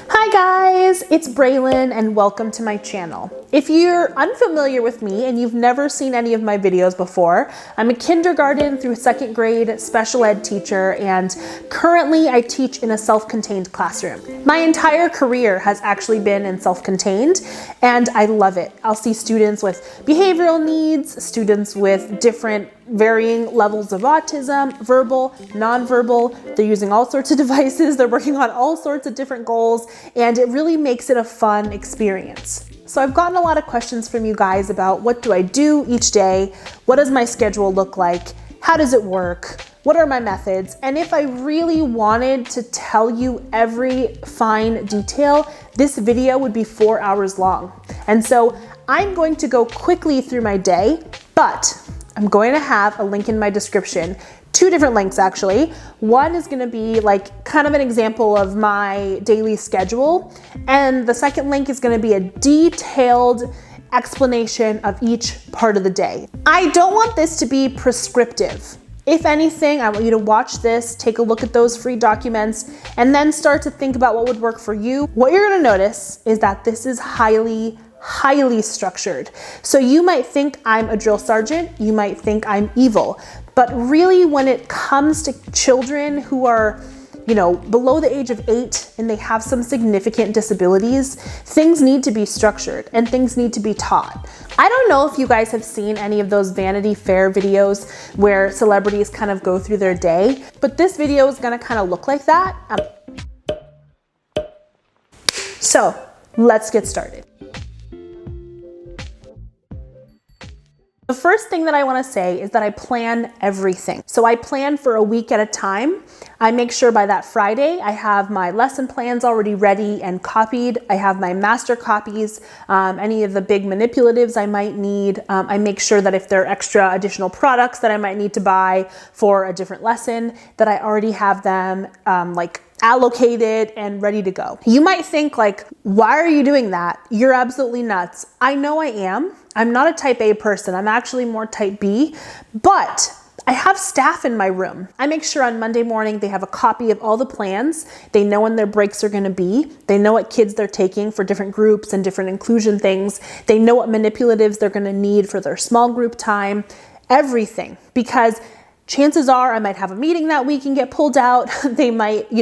Hi guys, it's Braylon and welcome to my channel. If you're unfamiliar with me and you've never seen any of my videos before, I'm a kindergarten through second grade special ed teacher, and currently I teach in a self-contained classroom. My entire career has actually been in self-contained and I love it. I'll see students with behavioral needs, students with different varying levels of autism, verbal, nonverbal. They're using all sorts of devices. They're working on all sorts of different goals, and it really makes it a fun experience. So I've gotten a lot of questions from you guys about what do I do each day? What does my schedule look like? How does it work? What are my methods? And if I really wanted to tell you every fine detail, this video would be 4 hours long. And so I'm going to go quickly through my day, but I'm going to have a link in my description, 2 different links actually. One is going to be like kind of an example of my daily schedule, and the second link is going to be a detailed explanation of each part of the day. I don't want this to be prescriptive. If anything, I want you to watch this, take a look at those free documents, and then start to think about what would work for you. What you're going to notice is that this is highly structured. So you might think I'm a drill sergeant, you might think I'm evil, but really when it comes to children who are, below the age of 8 and they have some significant disabilities, things need to be structured and things need to be taught. I don't know if you guys have seen any of those Vanity Fair videos where celebrities kind of go through their day, but this video is gonna kind of look like that. So let's get started. The first thing that I want to say is that I plan everything. So I plan for a week at a time. I make sure by that Friday I have my lesson plans already ready and copied. I have my master copies, any of the big manipulatives I might need. I make sure that if there are extra additional products that I might need to buy for a different lesson, that I already have them allocated and ready to go. You might think like, why are you doing that? You're absolutely nuts. I know I am. I'm not a type A person. I'm actually more type B, but I have staff in my room. I make sure on Monday morning they have a copy of all the plans. They know when their breaks are going to be. They know what kids they're taking for different groups and different inclusion things. They know what manipulatives they're going to need for their small group time, everything, because chances are I might have a meeting that week and get pulled out. They might,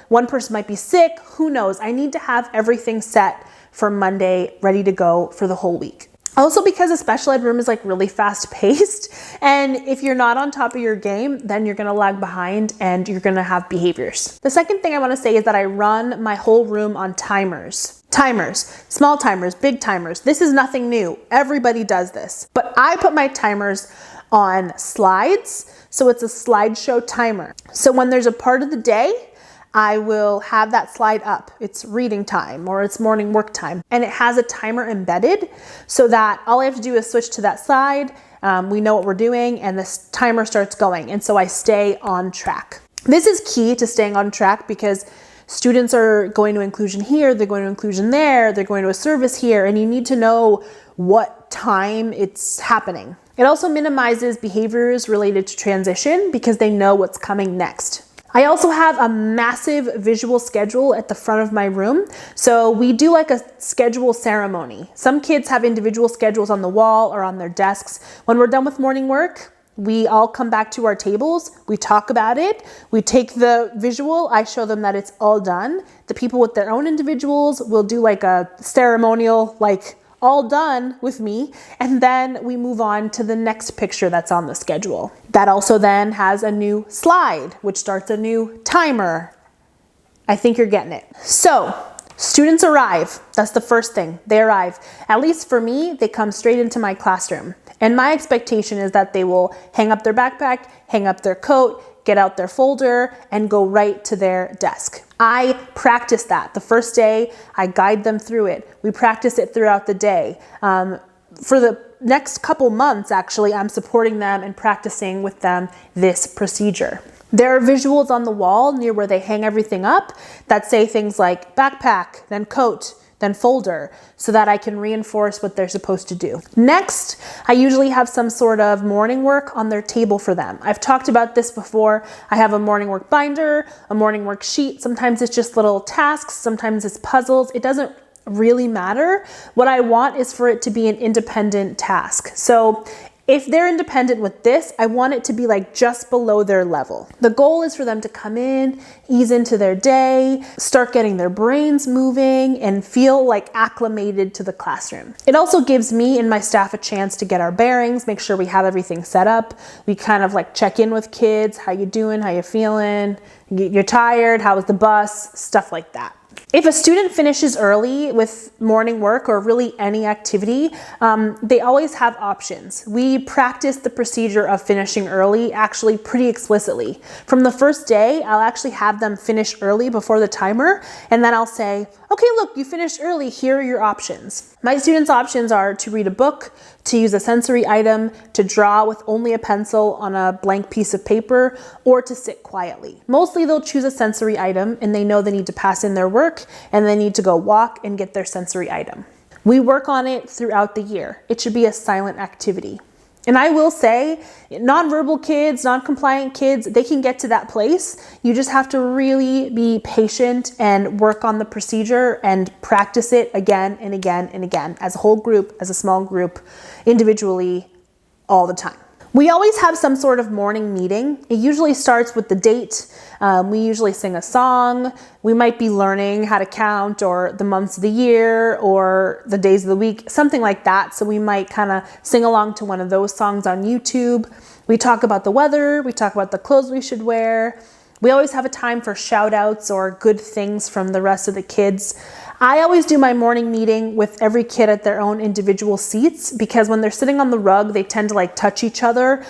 one person might be sick. Who knows? I need to have everything set for Monday, ready to go for the whole week. Also, because a special ed room is really fast paced, and if you're not on top of your game, then you're gonna lag behind and you're gonna have behaviors. The second thing I wanna say is that I run my whole room on timers. Timers, small timers, big timers. This is nothing new. Everybody does this. But I put my timers on slides, so it's a slideshow timer. So when there's a part of the day, I will have that slide up. It's reading time or it's morning work time. And it has a timer embedded so that all I have to do is switch to that slide. We know what we're doing and this timer starts going. And so I stay on track. This is key to staying on track because students are going to inclusion here, they're going to inclusion there, they're going to a service here, and you need to know what time it's happening. It also minimizes behaviors related to transition because they know what's coming next. I also have a massive visual schedule at the front of my room. So we do like a schedule ceremony. Some kids have individual schedules on the wall or on their desks. When we're done with morning work, we all come back to our tables. We talk about it. We take the visual. I show them that it's all done. The people with their own individuals will do like a ceremonial, all done with me, and then we move on to the next picture that's on the schedule. That also then has a new slide, which starts a new timer. I think you're getting it. So, students arrive. That's the first thing. They arrive. At least for me, they come straight into my classroom. And my expectation is that they will hang up their backpack, hang up their coat, get out their folder, and go right to their desk. I practice that. The first day, I guide them through it. We practice it throughout the day. For the next couple months, actually, I'm supporting them and practicing with them this procedure. There are visuals on the wall near where they hang everything up that say things like backpack, then coat, then folder, so that I can reinforce what they're supposed to do. Next, I usually have some sort of morning work on their table for them. I've talked about this before. I have a morning work binder, a morning work sheet. Sometimes it's just little tasks, sometimes it's puzzles. It doesn't really matter. What I want is for it to be an independent task. So if they're independent with this, I want it to be like just below their level. The goal is for them to come in, ease into their day, start getting their brains moving, and feel like acclimated to the classroom. It also gives me and my staff a chance to get our bearings, make sure we have everything set up. We kind of like check in with kids. How you doing? How you feeling? You're tired? How was the bus? Stuff like that. If a student finishes early with morning work or really any activity, they always have options. We practice the procedure of finishing early actually pretty explicitly. From the first day, I'll actually have them finish early before the timer, and then I'll say, okay, look, you finished early, here are your options. My students' options are to read a book, to use a sensory item, to draw with only a pencil on a blank piece of paper, or to sit quietly. Mostly they'll choose a sensory item and they know they need to pass in their work and they need to go walk and get their sensory item. We work on it throughout the year. It should be a silent activity. And I will say, nonverbal kids, non-compliant kids, they can get to that place. You just have to really be patient and work on the procedure and practice it again and again and again, as a whole group, as a small group, individually, all the time. We always have some sort of morning meeting. It usually starts with the date. We usually sing a song. We might be learning how to count, or the months of the year, or the days of the week, something like that. So we might kind of sing along to one of those songs on YouTube. We talk about the weather. We talk about the clothes we should wear. We always have a time for shout outs or good things from the rest of the kids. I always do my morning meeting with every kid at their own individual seats, because when they're sitting on the rug, they tend to like touch each other.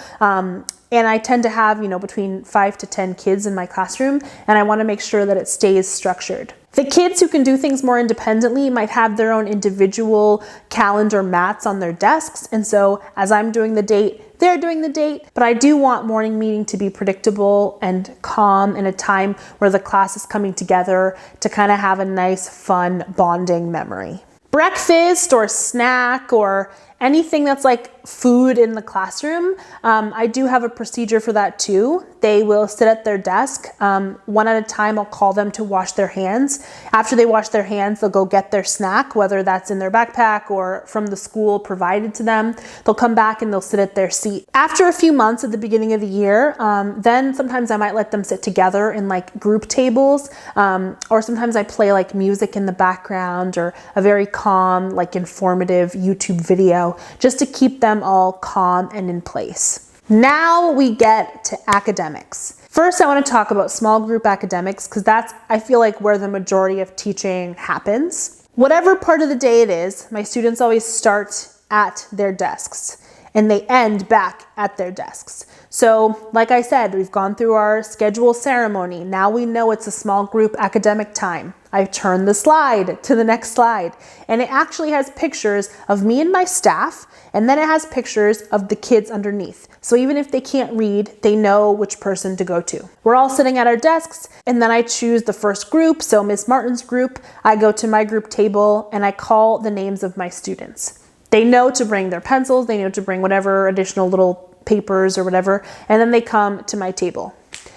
And I tend to have, between 5 to 10 kids in my classroom, and I want to make sure that it stays structured. The kids who can do things more independently might have their own individual calendar mats on their desks. And so as I'm doing the date, they're doing the date, but I do want morning meeting to be predictable and calm, and a time where the class is coming together to kind of have a nice, fun, bonding memory. Breakfast or snack or anything that's like food in the classroom, I do have a procedure for that too. They will sit at their desk. One at a time, I'll call them to wash their hands. After they wash their hands, they'll go get their snack, whether that's in their backpack or from the school provided to them. They'll come back and they'll sit at their seat. After a few months at the beginning of the year, then sometimes I might let them sit together in like group tables, or sometimes I play like music in the background or a very calm, like informative YouTube video, just to keep them all calm and in place. Now we get to academics. First, I want to talk about small group academics, because that's, I feel like, where the majority of teaching happens. Whatever part of the day it is, my students always start at their desks and they end back at their desks. So like I said, we've gone through our schedule ceremony. Now we know it's a small group academic time. I've turned the slide to the next slide, and it actually has pictures of me and my staff, and then it has pictures of the kids underneath. So even if they can't read, they know which person to go to. We're all sitting at our desks, and then I choose the first group. So Miss Martin's group, I go to my group table and I call the names of my students. They know to bring their pencils, they know to bring whatever additional little papers or whatever, and then they come to my table.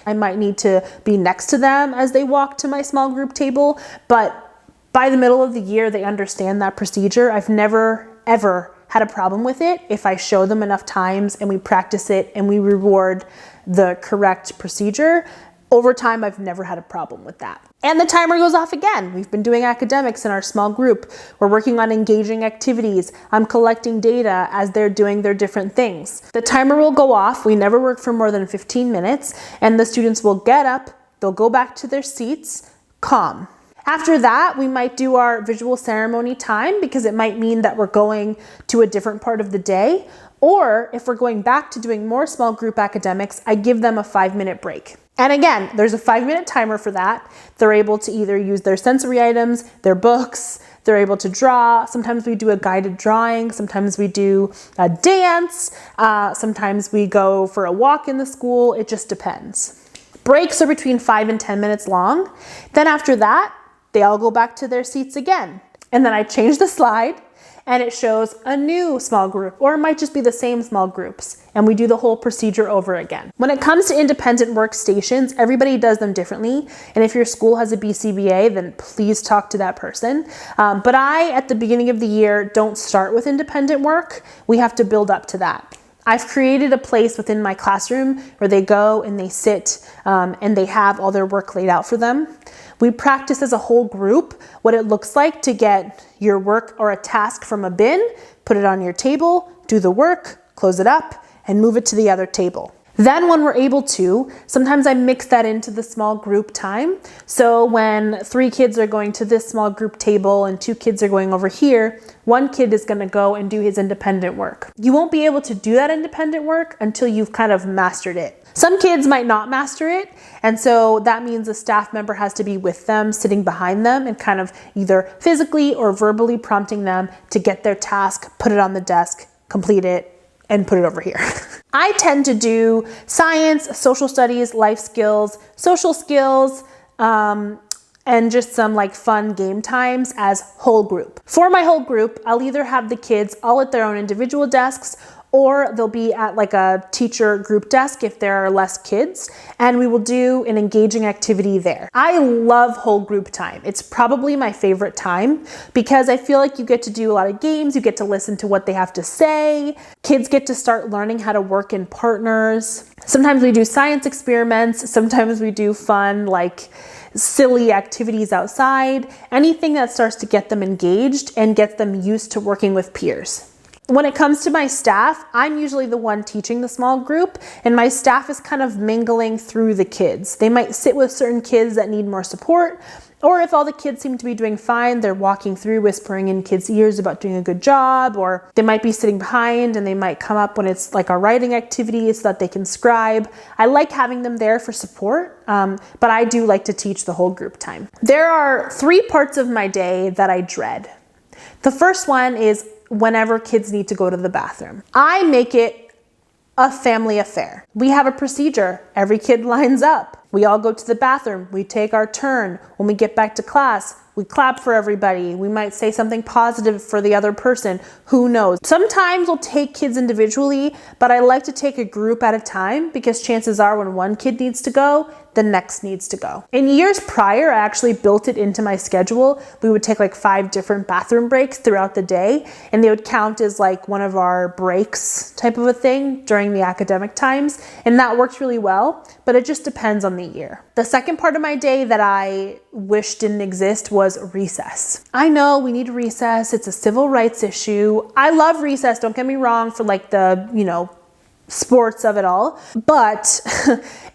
I might need to be next to them as they walk to my small group table, but by the middle of the year, they understand that procedure. I've never, ever had a problem with it if I show them enough times and we practice it and we reward the correct procedure. Over time, I've never had a problem with that. And the timer goes off again. We've been doing academics in our small group. We're working on engaging activities. I'm collecting data as they're doing their different things. The timer will go off. We never work for more than 15 minutes, and the students will get up, they'll go back to their seats, calm. After that, we might do our visual ceremony time, because it might mean that we're going to a different part of the day. Or if we're going back to doing more small group academics, I give them a 5-minute break. And again, there's a 5-minute timer for that. They're able to either use their sensory items, their books, they're able to draw. Sometimes we do a guided drawing. Sometimes we do a dance. Sometimes we go for a walk in the school. It just depends. Breaks are between 5 and 10 minutes long. Then after that, they all go back to their seats again. and then I change the slide and it shows a new small group, or it might just be the same small groups, and we do the whole procedure over again. When it comes to independent workstations, everybody does them differently, and if your school has a BCBA, then please talk to that person. But I, at the beginning of the year, don't start with independent work. We have to build up to that. I've created a place within my classroom where they go and they sit and they have all their work laid out for them. We practice as a whole group what it looks like to get your work or a task from a bin, put it on your table, do the work, close it up, and move it to the other table. Then when we're able to, sometimes I mix that into the small group time. So when 3 kids are going to this small group table and 2 kids are going over here, 1 kid is going to go and do his independent work. You won't be able to do that independent work until you've kind of mastered it. Some kids might not master it, and so that means a staff member has to be with them, sitting behind them, and kind of either physically or verbally prompting them to get their task, put it on the desk, complete it, and put it over here. I tend to do science, social studies, life skills, social skills, and just some like fun game times as whole group. For my whole group, I'll either have the kids all at their own individual desks, or they'll be at like a teacher group desk if there are less kids, and we will do an engaging activity there. I love whole group time. It's probably my favorite time because I feel like you get to do a lot of games, you get to listen to what they have to say, kids get to start learning how to work in partners. Sometimes we do science experiments, sometimes we do fun like silly activities outside, anything that starts to get them engaged and get them used to working with peers. When it comes to my staff, I'm usually the one teaching the small group, and my staff is kind of mingling through the kids. They might sit with certain kids that need more support, or if all the kids seem to be doing fine, they're walking through, whispering in kids' ears about doing a good job, or they might be sitting behind and they might come up when it's like a writing activity so that they can scribe. I like having them there for support, but I do like to teach the whole group time. There are 3 parts of my day that I dread. The first one is whenever kids need to go to the bathroom. I make it a family affair. We have a procedure. Every kid lines up. We all go to the bathroom. We take our turn. When we get back to class, we clap for everybody. We might say something positive for the other person. Who knows? Sometimes we'll take kids individually, but I like to take a group at a time because chances are when one kid needs to go, the next needs to go. In years prior, I actually built it into my schedule. We would take like 5 different bathroom breaks throughout the day, and they would count as like one of our breaks type of a thing during the academic times, and that worked really well, but it just depends on the year. The second part of my day that I wish didn't exist was recess. I know we need recess. It's a civil rights issue. I love recess, don't get me wrong, for like the, sports of it all, but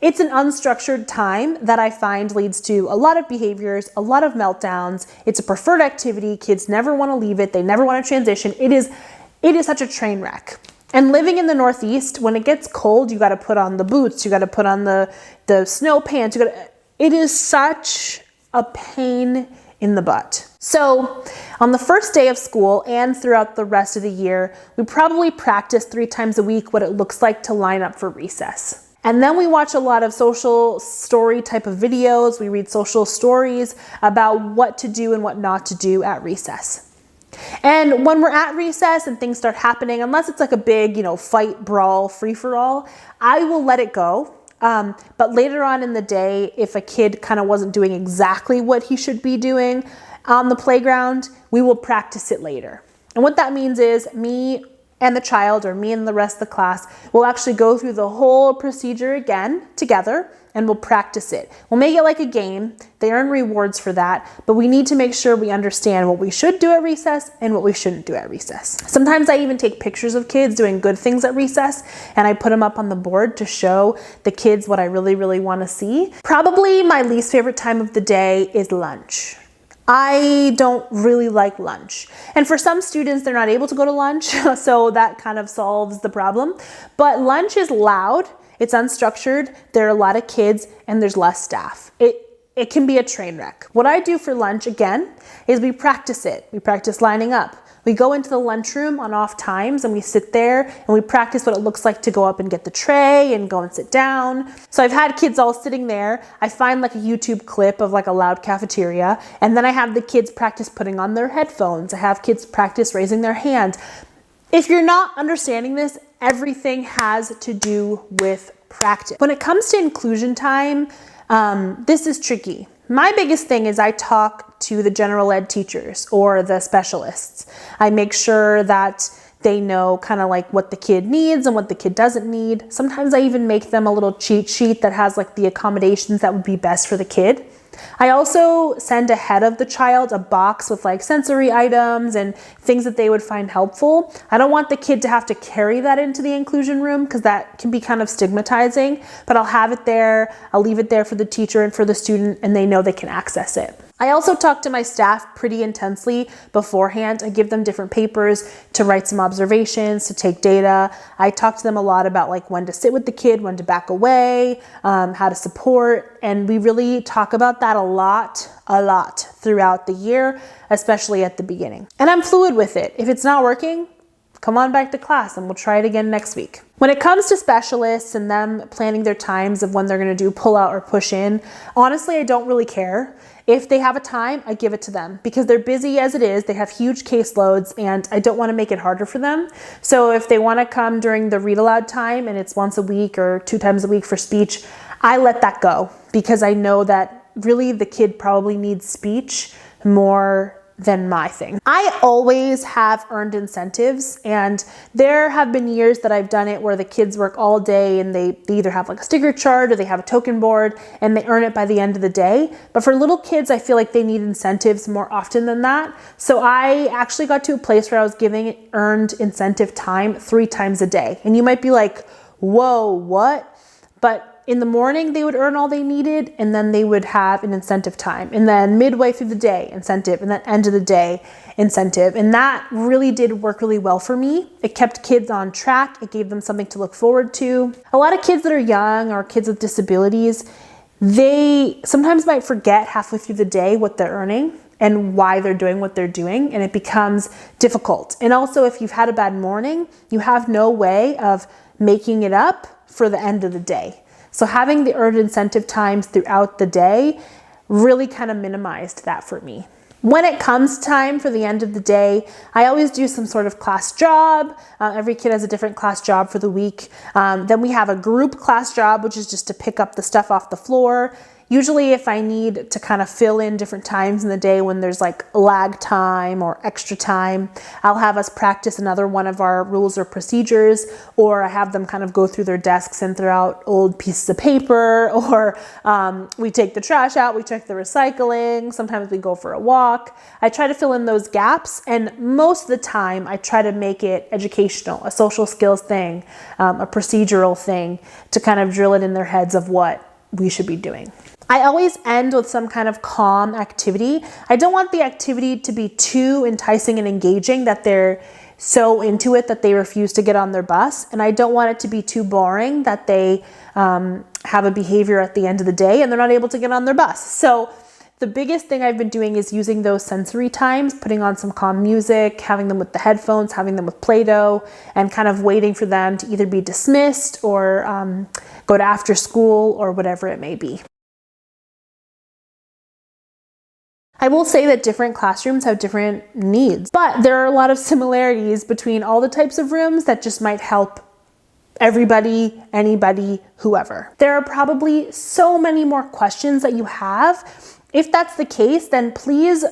it's an unstructured time that I find leads to a lot of behaviors, a lot of meltdowns. It's a preferred activity. Kids never want to leave it. They never want to transition. It is such a train wreck. And living in the Northeast, when it gets cold, you got to put on the boots, you got to put on the snow pants. It is such a pain in the butt. So on the first day of school and throughout the rest of the year, we probably practice 3 times a week what it looks like to line up for recess. And then we watch a lot of social story type of videos. We read social stories about what to do and what not to do at recess. And when we're at recess and things start happening, unless it's like a big, fight, brawl, free-for-all, I will let it go. But later on in the day, if a kid kind of wasn't doing exactly what he should be doing on the playground, we will practice it later. And what that means is me and the child, or me and the rest of the class, will actually go through the whole procedure again together, and we'll practice it. We'll make it like a game. They earn rewards for that, but we need to make sure we understand what we should do at recess and what we shouldn't do at recess. Sometimes I even take pictures of kids doing good things at recess, and I put them up on the board to show the kids what I really, really want to see. Probably my least favorite time of the day is lunch. I don't really like lunch. And for some students, they're not able to go to lunch, so that kind of solves the problem. But lunch is loud, it's unstructured, there are a lot of kids, and there's less staff. It can be a train wreck. What I do for lunch, again, is we practice it. We practice lining up. We go into the lunchroom on off times and we sit there and we practice what it looks like to go up and get the tray and go and sit down. So I've had kids all sitting there. I find like a YouTube clip of like a loud cafeteria, and then I have the kids practice putting on their headphones. I have kids practice raising their hands. If you're not understanding this, everything has to do with practice. When it comes to inclusion time, this is tricky. My biggest thing is I talk to the general ed teachers or the specialists. I make sure that they know kind of like what the kid needs and what the kid doesn't need. Sometimes I even make them a little cheat sheet that has like the accommodations that would be best for the kid. I also send ahead of the child a box with like sensory items and things that they would find helpful. I don't want the kid to have to carry that into the inclusion room because that can be kind of stigmatizing, but I'll have it there. I'll leave it there for the teacher and for the student, and they know they can access it. I also talk to my staff pretty intensely beforehand. I give them different papers to write some observations, to take data. I talk to them a lot about like when to sit with the kid, when to back away, how to support. And we really talk about that a lot throughout the year, especially at the beginning. And I'm fluid with it. If it's not working, come on back to class and we'll try it again next week. When it comes to specialists and them planning their times of when they're going to do pull out or push in, honestly, I don't really care. If they have a time, I give it to them because they're busy as it is. They have huge caseloads and I don't want to make it harder for them. So if they want to come during the read aloud time and it's once a week or 2 times a week for speech, I let that go because I know that really the kid probably needs speech more than my thing. I always have earned incentives, and there have been years that I've done it where the kids work all day and they either have like a sticker chart or they have a token board and they earn it by the end of the day. But for little kids, I feel like they need incentives more often than that. So I actually got to a place where I was giving earned incentive time 3 times a day. And you might be like, whoa, what? But in the morning, they would earn all they needed, and then they would have an incentive time. And then midway through the day, incentive, and then end of the day, incentive. And that really did work really well for me. It kept kids on track. It gave them something to look forward to. A lot of kids that are young or kids with disabilities, they sometimes might forget halfway through the day what they're earning and why they're doing what they're doing, and it becomes difficult. And also, if you've had a bad morning, you have no way of making it up for the end of the day. So having the earned incentive times throughout the day really kind of minimized that for me. When it comes time for the end of the day, I always do some sort of class job. Every kid has a different class job for the week. Then we have a group class job, which is just to pick up the stuff off the floor. Usually if I need to kind of fill in different times in the day when there's like lag time or extra time, I'll have us practice another one of our rules or procedures, or I have them kind of go through their desks and throw out old pieces of paper, or we take the trash out, we check the recycling, sometimes we go for a walk. I try to fill in those gaps, and most of the time I try to make it educational, a social skills thing, a procedural thing to kind of drill it in their heads of what we should be doing. I always end with some kind of calm activity. I don't want the activity to be too enticing and engaging that they're so into it that they refuse to get on their bus. And I don't want it to be too boring that they have a behavior at the end of the day and they're not able to get on their bus. So the biggest thing I've been doing is using those sensory times, putting on some calm music, having them with the headphones, having them with Play-Doh, and kind of waiting for them to either be dismissed or go to after school or whatever it may be. I will say that different classrooms have different needs, but there are a lot of similarities between all the types of rooms that just might help everybody, anybody, whoever. There are probably so many more questions that you have. If that's the case, then please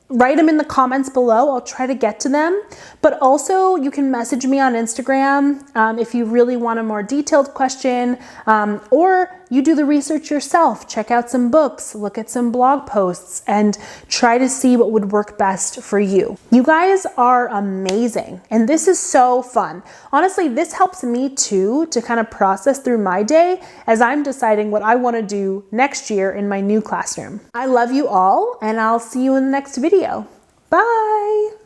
write them in the comments below. I'll try to get to them. But also you can message me on Instagram if you really want a more detailed question, or you do the research yourself. Check out some books, look at some blog posts, and try to see what would work best for you. You guys are amazing, and this is so fun. Honestly, this helps me too to kind of process through my day as I'm deciding what I want to do next year in my new classroom. I love you all, and I'll see you in the next video. Bye!